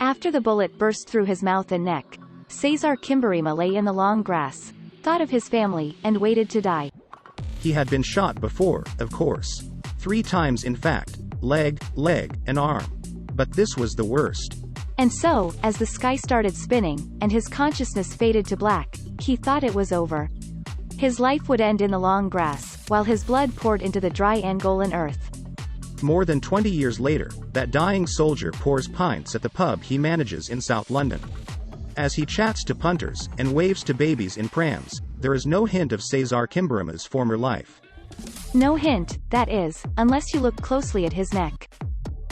After the bullet burst through his mouth and neck, Cesar Kimbirima lay in the long grass, thought of his family, and waited to die. He had been shot before, of course. 3 times in fact. Leg, and arm. But this was the worst. And so, as the sky started spinning, and his consciousness faded to black, he thought it was over. His life would end in the long grass, while his blood poured into the dry Angolan earth. More than 20 years later, that dying soldier pours pints at the pub he manages in South London. As he chats to punters, and waves to babies in prams, there is no hint of Cesar Kimbirima's former life. No hint, that is, unless you look closely at his neck.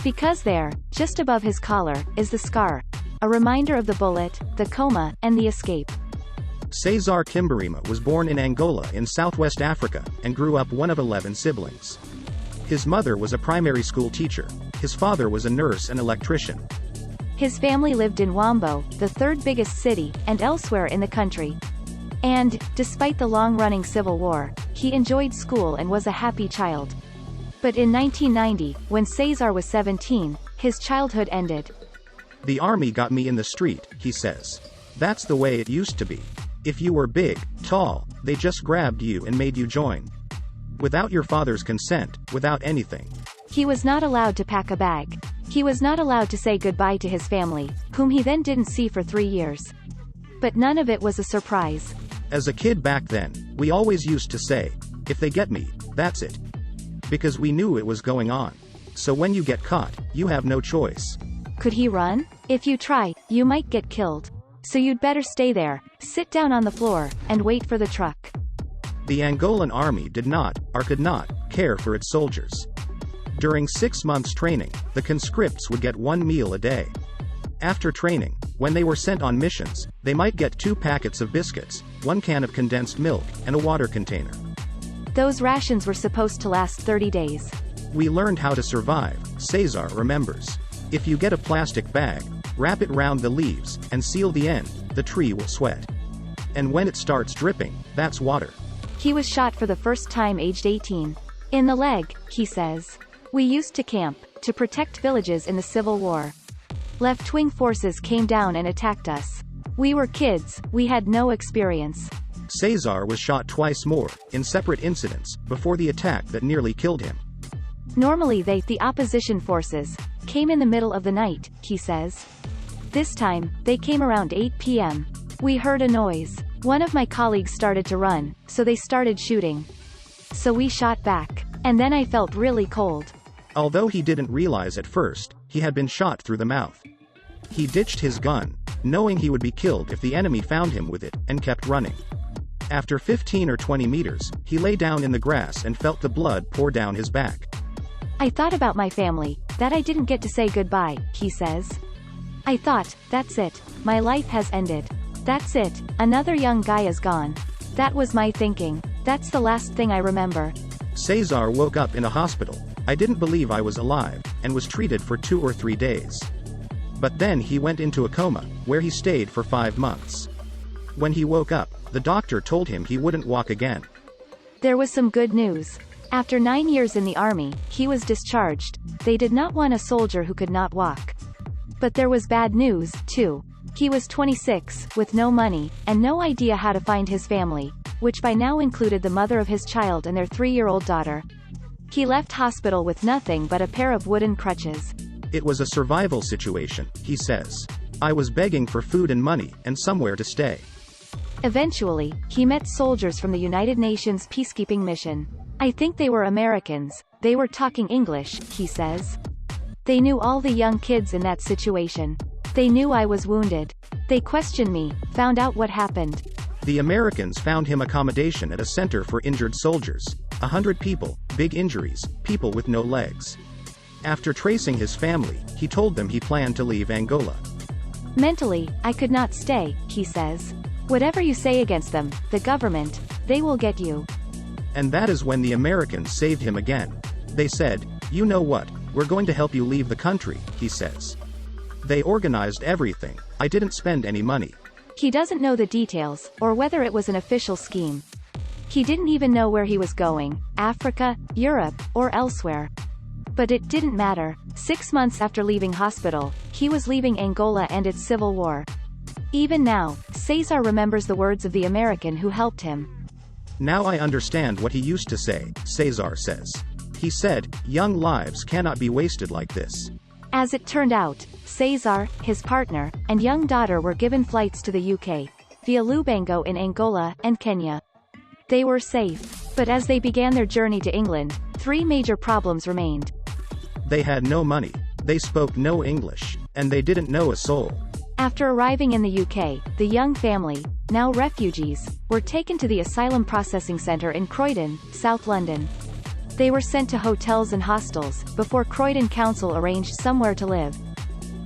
Because there, just above his collar, is the scar. A reminder of the bullet, the coma, and the escape. Cesar Kimbirima was born in Angola in southwest Africa, and grew up one of 11 siblings. His mother was a primary school teacher. His father was a nurse and electrician. His family lived in Wambo, the third biggest city, and elsewhere in the country. And, despite the long-running civil war, he enjoyed school and was a happy child. But in 1990, when Cesar was 17, his childhood ended. The army got me in the street, he says. That's the way it used to be. If you were big, tall, they just grabbed you and made you join. Without your father's consent, without anything. He was not allowed to pack a bag. He was not allowed to say goodbye to his family, whom he then didn't see for 3 years. But none of it was a surprise. As a kid back then, we always used to say, if they get me, that's it. Because we knew it was going on. So when you get caught, you have no choice. Could he run? If you try, you might get killed. So you'd better stay there, sit down on the floor, and wait for the truck. The Angolan army did not, or could not, care for its soldiers. During 6 months training, the conscripts would get 1 meal a day. After training, when they were sent on missions, they might get 2 packets of biscuits, 1 can of condensed milk, and a water container. Those rations were supposed to last 30 days. We learned how to survive, Cesar remembers. If you get a plastic bag, wrap it round the leaves, and seal the end, the tree will sweat. And when it starts dripping, that's water. He was shot for the first time aged 18. In the leg, he says. We used to camp, to protect villages in the Civil War. Left-wing forces came down and attacked us. We were kids, we had no experience. Cesar was shot twice more, in separate incidents, before the attack that nearly killed him. Normally the opposition forces, came in the middle of the night, he says. This time, they came around 8 p.m. We heard a noise. One of my colleagues started to run, so they started shooting. So we shot back. And then I felt really cold. Although he didn't realize at first, he had been shot through the mouth. He ditched his gun, knowing he would be killed if the enemy found him with it, and kept running. After 15 or 20 meters, he lay down in the grass and felt the blood pour down his back. I thought about my family, that I didn't get to say goodbye, he says. I thought, that's it, my life has ended. That's it, another young guy is gone. That was my thinking. That's the last thing I remember. Cesar woke up in a hospital. I didn't believe I was alive, and was treated for 2 or 3 days. But then he went into a coma, where he stayed for 5 months. When he woke up, the doctor told him he wouldn't walk again. There was some good news. After 9 years in the army, he was discharged. They did not want a soldier who could not walk. But there was bad news, too. He was 26, with no money, and no idea how to find his family, which by now included the mother of his child and their 3-year-old daughter. He left hospital with nothing but a pair of wooden crutches. It was a survival situation, he says. I was begging for food and money, and somewhere to stay. Eventually, he met soldiers from the United Nations peacekeeping mission. I think they were Americans. They were talking English, he says. They knew all the young kids in that situation. They knew I was wounded. They questioned me, found out what happened. The Americans found him accommodation at a center for injured soldiers. 100 people, big injuries, people with no legs. After tracing his family, he told them he planned to leave Angola. Mentally, I could not stay, he says. Whatever you say against them, the government, they will get you. And that is when the Americans saved him again. They said, you know what, we're going to help you leave the country, he says. They organized everything. I didn't spend any money. He doesn't know the details, or whether it was an official scheme. He didn't even know where he was going, Africa, Europe, or elsewhere. But it didn't matter. 6 months after leaving hospital, he was leaving Angola and its civil war. Even now, Cesar remembers the words of the American who helped him. Now I understand what he used to say, Cesar says. He said, young lives cannot be wasted like this. As it turned out, Cesar, his partner, and young daughter were given flights to the UK, via Lubango in Angola, and Kenya. They were safe. But as they began their journey to England, 3 major problems remained. They had no money, they spoke no English, and they didn't know a soul. After arriving in the UK, the young family, now refugees, were taken to the Asylum Processing Centre in Croydon, South London. They were sent to hotels and hostels, before Croydon Council arranged somewhere to live.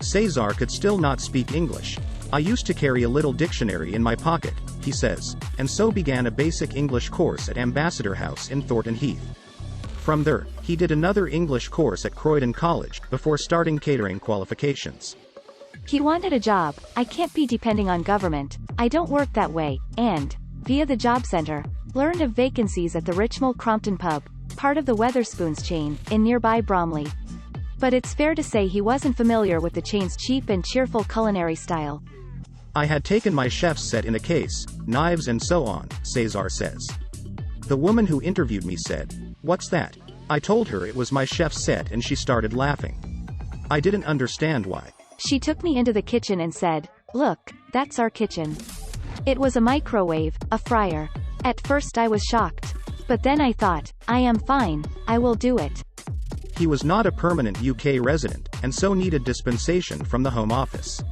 Cesar could still not speak English. I used to carry a little dictionary in my pocket, he says, and so began a basic English course at Ambassador House in Thornton Heath. From there, he did another English course at Croydon College, before starting catering qualifications. He wanted a job. I can't be depending on government, I don't work that way, and, via the job centre, learned of vacancies at the Richmond Crompton pub, part of the Wetherspoons chain, in nearby Bromley. But it's fair to say he wasn't familiar with the chain's cheap and cheerful culinary style. I had taken my chef's set in a case, knives and so on, Cesar says. The woman who interviewed me said, "What's that?" I told her it was my chef's set and she started laughing. I didn't understand why. She took me into the kitchen and said, "Look, that's our kitchen." It was a microwave, a fryer. At first I was shocked. But then I thought, I am fine, I will do it. He was not a permanent UK resident, and so needed dispensation from the Home Office.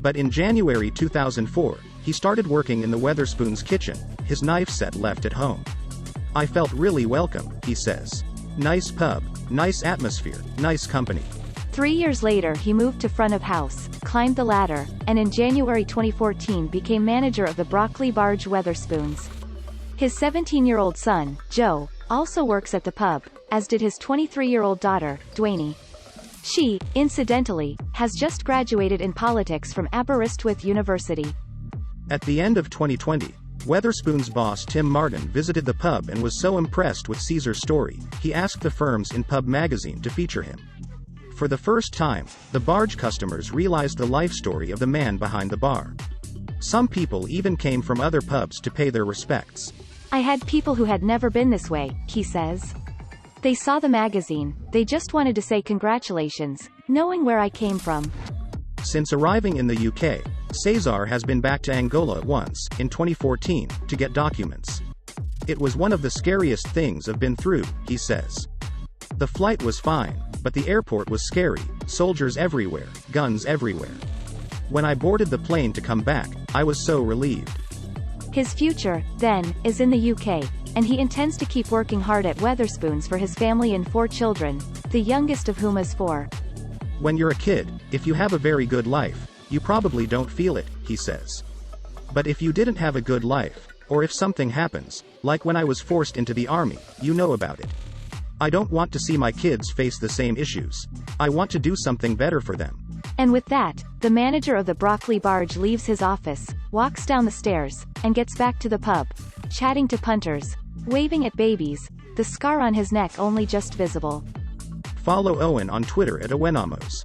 But in January 2004, he started working in the Wetherspoons kitchen, his knife set left at home. I felt really welcome, he says. Nice pub, nice atmosphere, nice company. 3 years later he moved to front of house, climbed the ladder, and in January 2014 became manager of the Broccoli Barge Wetherspoons. His 17-year-old son, Joe, also works at the pub, as did his 23-year-old daughter, Dwayne. She, incidentally, has just graduated in politics from Aberystwyth University. At the end of 2020, Wetherspoons boss Tim Martin visited the pub and was so impressed with Cesar's story, he asked the firms in Pub magazine to feature him. For the first time, the barge customers realized the life story of the man behind the bar. Some people even came from other pubs to pay their respects. I had people who had never been this way, he says. They saw the magazine, they just wanted to say congratulations, knowing where I came from. Since arriving in the UK, Cesar has been back to Angola once, in 2014, to get documents. It was one of the scariest things I've been through, he says. The flight was fine, but the airport was scary, soldiers everywhere, guns everywhere. When I boarded the plane to come back, I was so relieved. His future, then, is in the UK, and he intends to keep working hard at Wetherspoons for his family and 4 children, the youngest of whom is 4. When you're a kid, if you have a very good life, you probably don't feel it, he says. But if you didn't have a good life, or if something happens, like when I was forced into the army, you know about it. I don't want to see my kids face the same issues. I want to do something better for them. And with that, the manager of the Broccoli Barge leaves his office, walks down the stairs, and gets back to the pub, chatting to punters, waving at babies, the scar on his neck only just visible. Follow Owen on Twitter at Owenamos.